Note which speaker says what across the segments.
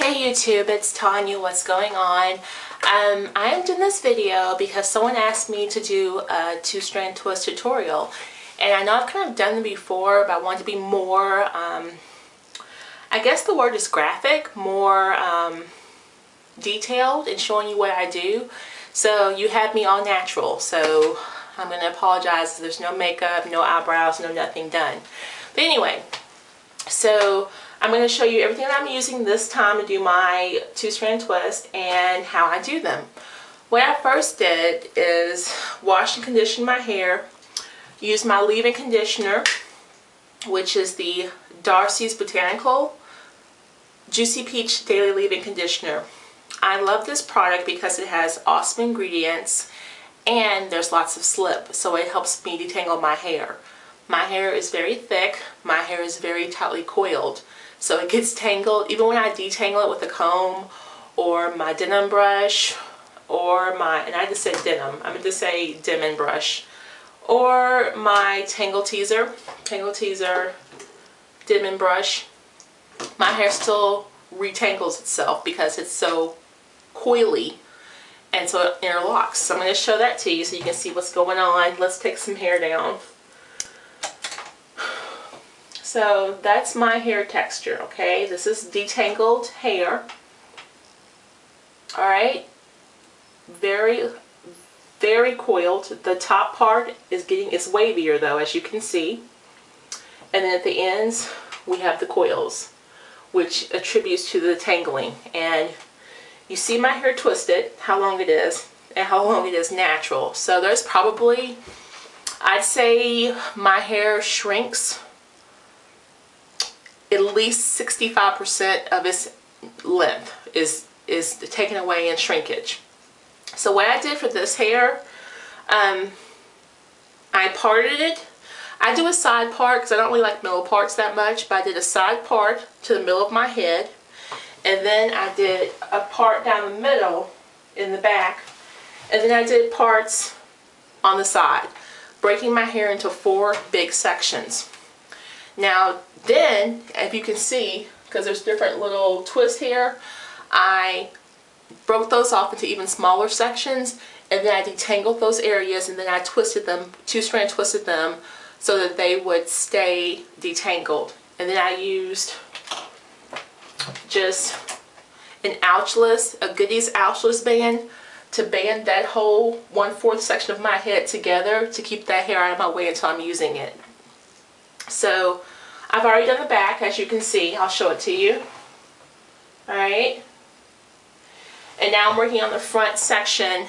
Speaker 1: Hey YouTube, it's Tanya. What's going on? I am doing this video because someone asked me to do a two-strand twist tutorial, and I know I've kind of done them before, but I want to be more, I guess the word is graphic, more detailed in showing you what I do. So you had me all natural, so I'm going to apologize if there's no makeup, no eyebrows, no nothing done. But anyway, so I'm going to show you everything that I'm using this time to do my two-strand twist and how I do them. What I first did is wash and condition my hair, use my leave-in conditioner, which is the Darcy's Botanical Juicy Peach Daily Leave-In Conditioner. I love this product because it has awesome ingredients and there's lots of slip, so it helps me detangle my hair. My hair is very thick, my hair is very tightly coiled, so it gets tangled even when I detangle it with a comb or my denim brush or my, and I just said denim, I'm going to say Demon brush, or my Tangle Teaser, Demon brush. My hair still retangles itself because it's so coily and so it interlocks. So I'm going to show that to you so you can see what's going on. Let's take some hair down. So that's my hair texture, okay? This is detangled hair. Alright? Very, very coiled. The top part is it's wavier though, as you can see. And then at the ends, we have the coils, which attributes to the tangling. And you see my hair twisted, how long it is, and how long it is natural. So there's probably, I'd say my hair shrinks at least 65% of its length is taken away in shrinkage. So what I did for this hair, I parted it. I do a side part because I don't really like middle parts that much, but I did a side part to the middle of my head, and then I did a part down the middle in the back, and then I did parts on the side, breaking my hair into 4 big sections. Now then, if you can see, because there's different little twists here, I broke those off into even smaller sections, and then I detangled those areas, and then I twisted them, two-strand twisted them, so that they would stay detangled. And then I used just an ouchless, a Goodies ouchless band to band that whole 1/4 section of my head together to keep that hair out of my way until I'm using it. So I've already done the back, as you can see. I'll show it to you. Alright. And now I'm working on the front section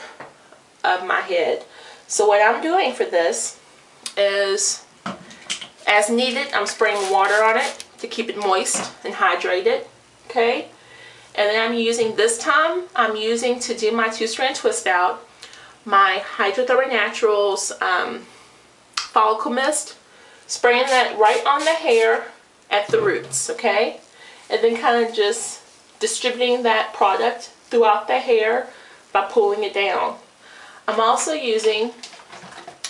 Speaker 1: of my head. So what I'm doing for this is, as needed, I'm spraying water on it to keep it moist and hydrated. Okay. And then I'm using, this time, I'm using to do my two-strand twist out, my Hydratherma Naturals follicle mist. Spraying that right on the hair at the roots, okay? And then kind of just distributing that product throughout the hair by pulling it down. I'm also using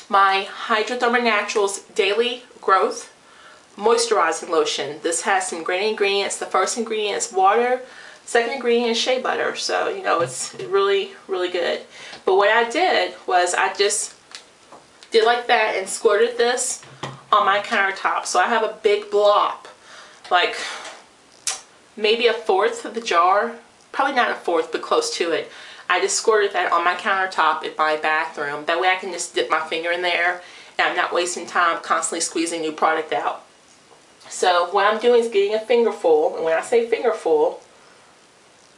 Speaker 1: my Hydratherma Naturals Daily Growth Moisturizing Lotion. This has some great ingredients. The first ingredient is water. Second ingredient is shea butter. So, you know, it's really, really good. But what I did was I just did like that and squirted this on my countertop. So I have a big blob, like maybe 1/4 of the jar, probably not 1/4, but close to it. I just squirted that on my countertop in my bathroom. That way I can just dip my finger in there and I'm not wasting time constantly squeezing new product out. So what I'm doing is getting a fingerful, and when I say fingerful,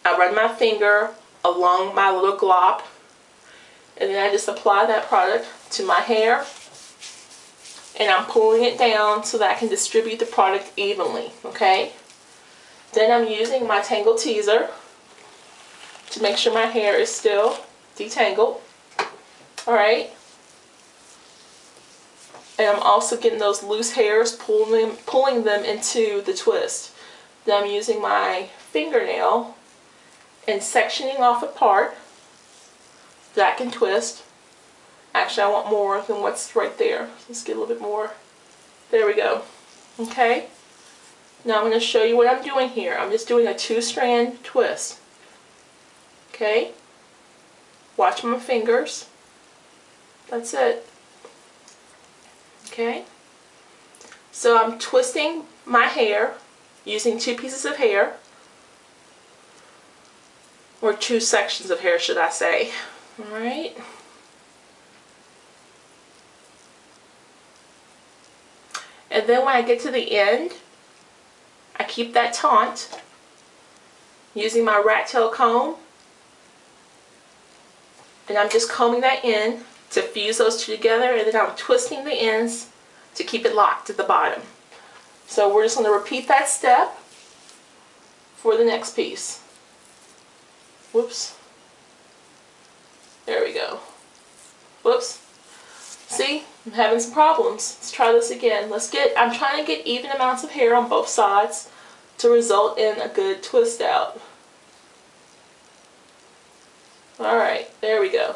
Speaker 1: I run my finger along my little glob, and then I just apply that product to my hair. And I'm pulling it down so that I can distribute the product evenly, okay? Then I'm using my Tangle Teaser to make sure my hair is still detangled. Alright? And I'm also getting those loose hairs, pulling them into the twist. Then I'm using my fingernail and sectioning off a part that I can twist. Actually, I want more than what's right there. Let's get a little bit more. There we go. Okay. Now I'm going to show you what I'm doing here. I'm just doing a 2-strand twist. Okay? Watch my fingers. That's it. Okay? So I'm twisting my hair using 2 pieces of hair, or 2 sections of hair, should I say. Alright? And then when I get to the end, I keep that taunt using my rat tail comb, and I'm just combing that in to fuse those 2 together, and then I'm twisting the ends to keep it locked at the bottom. So we're just going to repeat that step for the next piece. Whoops. There we go. Whoops. See, I'm having some problems. Let's try this again. I'm trying to get even amounts of hair on both sides to result in a good twist out. Alright, there we go.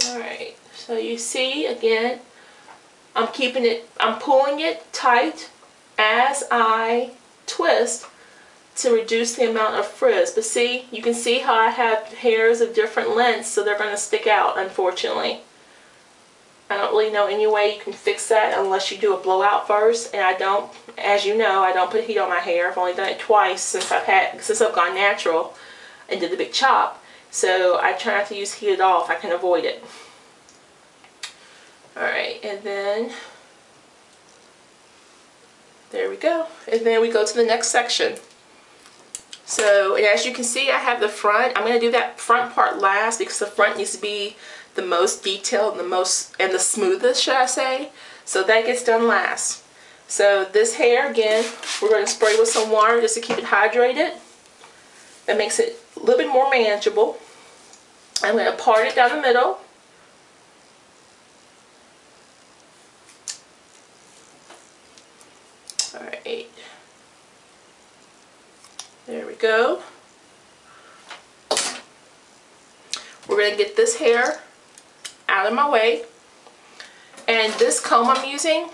Speaker 1: Alright, so you see again, I'm pulling it tight as I twist to reduce the amount of frizz. But see, you can see how I have hairs of different lengths, so they're going to stick out, unfortunately. I don't really know any way you can fix that unless you do a blowout first, and I don't, as you know, I don't put heat on my hair. I've only done it twice since I've gone natural and did the big chop. So I try not to use heat at all if I can avoid it. Alright, and then there we go. And then we go to the next section. So, and as you can see, I have the front. I'm going to do that front part last because the front needs to be the most detailed and the smoothest, should I say. So that gets done last. So this hair, again, we're going to spray with some water just to keep it hydrated. That makes it a little bit more manageable. I'm going to part it down the middle. Alright. There we go. We're going to get this hair out of my way. And this comb I'm using,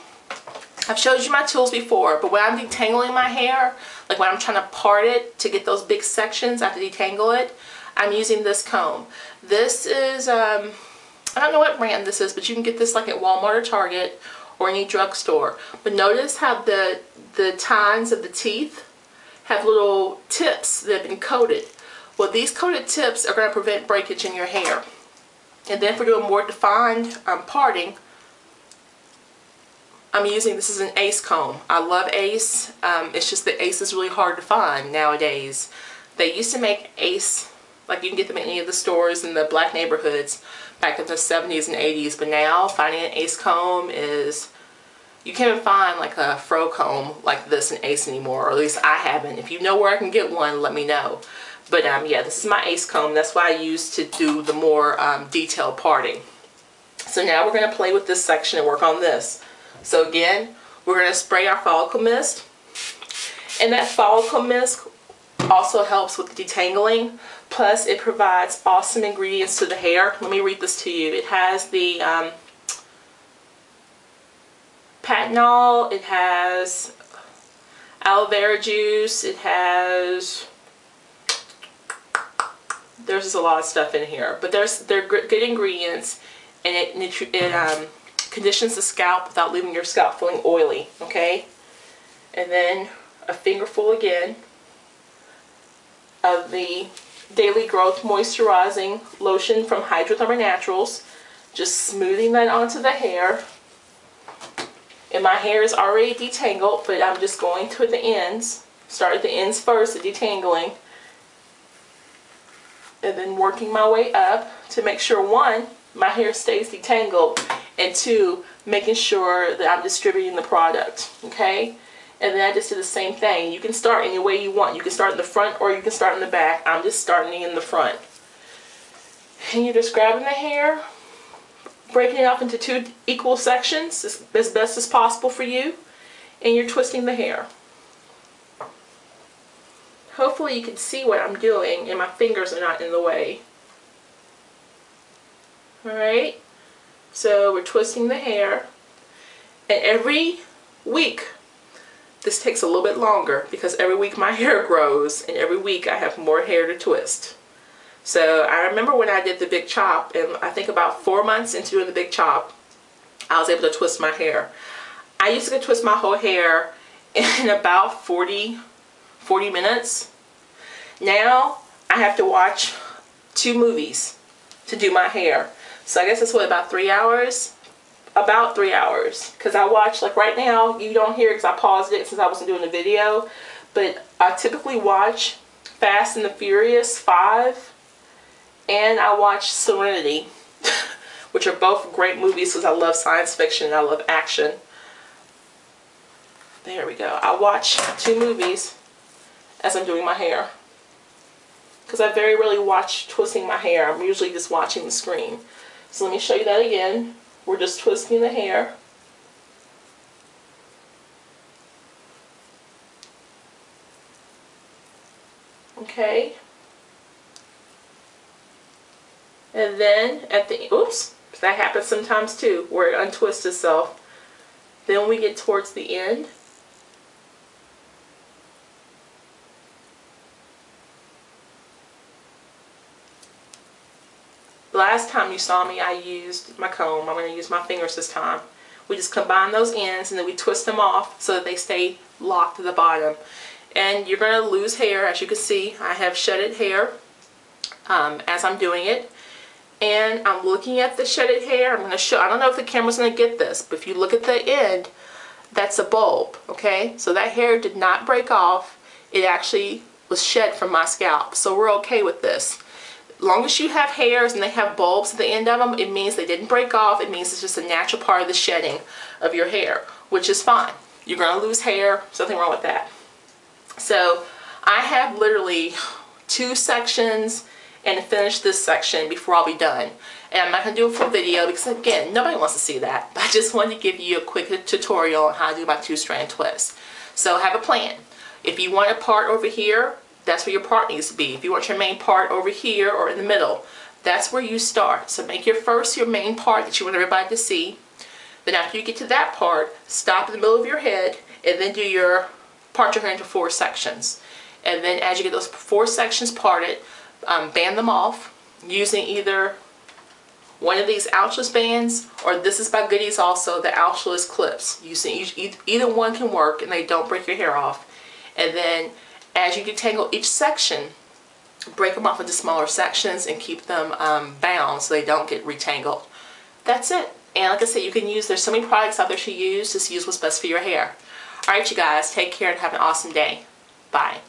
Speaker 1: I've showed you my tools before, but when I'm detangling my hair, like when I'm trying to part it to get those big sections, I have to detangle it, I'm using this comb. This is, I don't know what brand this is, but you can get this like at Walmart or Target or any drugstore. But notice how the tines of the teeth have little tips that have been coated. Well, these coated tips are going to prevent breakage in your hair. And then for doing more defined parting, I'm using, this is an Ace comb. I love Ace. It's just that Ace is really hard to find nowadays. They used to make Ace, like you can get them in any of the stores in the black neighborhoods back in the 70s and 80s, but now finding an Ace comb is, you can't even find like a fro comb like this in Ace anymore, or at least I haven't. If you know where I can get one, let me know. But yeah, this is my Ace comb. That's what I use to do the more detailed parting. So now we're going to play with this section and work on this. So again, we're going to spray our follicle mist. And that follicle mist also helps with the detangling. Plus it provides awesome ingredients to the hair. Let me read this to you. It has the patinol, it has aloe vera juice, it has, there's just a lot of stuff in here, but they're good ingredients, and it conditions the scalp without leaving your scalp feeling oily. Okay, and then a fingerful again of the Daily Growth Moisturizing Lotion from Hydratherma Naturals, just smoothing that onto the hair. And my hair is already detangled, but I'm just going to the ends. Start at the ends first, the detangling, and then working my way up to make sure, one, my hair stays detangled, and two, making sure that I'm distributing the product. Okay? And then I just do the same thing. You can start any way you want. You can start in the front or you can start in the back. I'm just starting in the front. And you're just grabbing the hair, breaking it off into 2 equal sections as best as possible for you, and you're twisting the hair. Hopefully you can see what I'm doing and my fingers are not in the way. Alright, so we're twisting the hair. And every week, this takes a little bit longer because every week my hair grows and every week I have more hair to twist. So I remember when I did the big chop, and I think about 4 months into doing the big chop, I was able to twist my hair. I used to twist my whole hair in about 40 minutes. Now I have to watch 2 movies to do my hair. So I guess it's what, about 3 hours? About 3 hours. Because I watch, like right now, you don't hear it because I paused it since I wasn't doing the video. But I typically watch Fast and the Furious 5. And I watch Serenity, which are both great movies because I love science fiction and I love action. There we go. I watch 2 movies as I'm doing my hair. Because I very rarely watch twisting my hair. I'm usually just watching the screen. So let me show you that again. We're just twisting the hair. Okay. And then at the, oops, that happens sometimes too, where it untwists itself. Then when we get towards the end, last time you saw me, I used my comb. I'm going to use my fingers this time. We just combine those ends and then we twist them off so that they stay locked to the bottom. And you're going to lose hair. As you can see, I have shedded hair as I'm doing it. And I'm looking at the shedded hair. I'm going to show, I don't know if the camera's going to get this, but if you look at the end, that's a bulb, okay? So that hair did not break off. It actually was shed from my scalp. So we're okay with this. As long as you have hairs and they have bulbs at the end of them, it means they didn't break off. It means it's just a natural part of the shedding of your hair, which is fine. You're going to lose hair. There's nothing wrong with that. So I have literally 2 sections and finish this section before I'll be done. And I'm not going to do a full video because, again, nobody wants to see that. I just wanted to give you a quick tutorial on how to do my 2-strand twist. So have a plan. If you want a part over here, that's where your part needs to be. If you want your main part over here or in the middle, that's where you start. So make your main part that you want everybody to see. Then after you get to that part, stop in the middle of your head and then part your hair into 4 sections. And then as you get those 4 sections parted, band them off using either one of these ouchless bands, or this is by Goodies also, the ouchless clips. Either one can work and they don't break your hair off. And then as you detangle each section, break them off into smaller sections and keep them bound so they don't get retangled. That's it. And like I said, you can use, there's so many products out there to use. Just use what's best for your hair. Alright you guys, take care and have an awesome day. Bye.